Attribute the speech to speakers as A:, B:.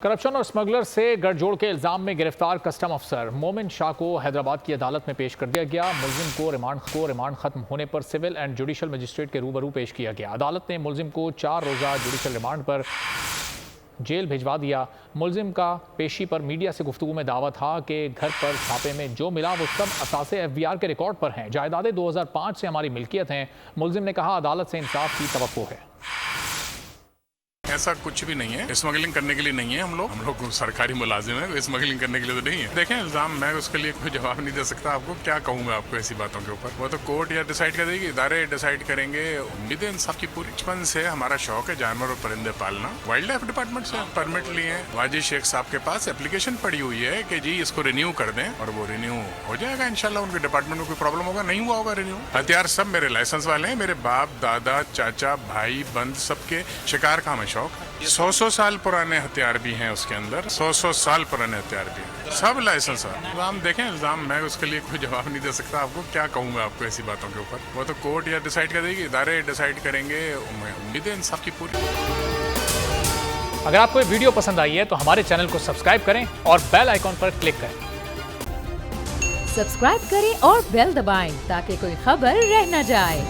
A: Corruption اور smuggler سے گٹھ جوڑ کے الزام میں گرفتار کسٹم افسر مومن شاہ کو حیدرآباد کی عدالت میں پیش کر دیا گیا۔ ملزم کو ریمانڈ ختم ہونے پر سول اینڈ جوڈیشل مجسٹریٹ کے روبرو پیش کیا گیا۔ عدالت نے ملزم کو 4 روزہ جوڈیشل ریمانڈ پر جیل بھیجوا دیا۔ ملزم کا پیشی پر میڈیا سے گفتگو میں دعویٰ تھا کہ گھر پر چھاپے میں جو ملا وہ سب اثاثے FBR کے ریکارڈ پر ہیں، جائیدادیں 2005 سے ہماری ملکیت ہیں۔ ملزم نے کہا عدالت سے انصاف کی توقع ہے۔
B: ایسا کچھ بھی نہیں ہے، اسمگلنگ کرنے کے لیے نہیں ہے۔ ہم لوگ سرکاری ملازم ہیں، اسمگلنگ کرنے کے لیے تو نہیں ہے۔ دیکھیں الزام میں اس کے لیے کوئی جواب نہیں دے سکتا۔ آپ کو کیا کہوں میں آپ کو ایسی باتوں کے اوپر، وہ تو کورٹ یا ڈیسائیڈ کر دے گی، ادارے ڈیسائیڈ کریں گے۔ امید ہے انصاف کی پوری۔ بچپن سے ہمارا شوق ہے جانور اور پرندے پالنا۔ وائلڈ لائف ڈپارٹمنٹ سے پرمٹ لیے ہیں۔ واجد شیخ صاحب کے پاس اپلیکیشن پڑی ہوئی ہے کہ جی اس کو رینیو کر دیں، اور وہ رینیو ہو جائے گا انشاءاللہ۔ ان کے ڈپارٹمنٹ میں کوئی پرابلم ہوگا نہیں ہوا ہوگا رینیو۔ ہتھیار سب میرے لائسنس والے ہیں، میرے باپ دادا چاچا بھائی بند سب کے شکار کا ہمیں شوق ہے۔ 100 سال پرانے ہتھیار بھی ہیں اس کے اندر، 100 سال پرانے ہتھیار بھی ہیں، سب لائسنس ہے۔ الزام دیکھیں الزام میں اس کے لیے کوئی جواب نہیں دے سکتا۔ آپ کو کیا کہوں میں آپ کو ایسی باتوں کے اوپر، وہ تو کورٹ یا ڈیسائیڈ کر دے گی، ادارے ڈیسائیڈ کریں گے۔ امید ہے انصاف کی پوری۔
A: اگر آپ کو یہ ویڈیو پسند آئی ہے تو ہمارے چینل کو سبسکرائب کریں اور بیل آئیکن پر کلک کریں۔
C: سبسکرائب کریں اور بیل دبائیں تاکہ کوئی خبر رہ نہ جائے۔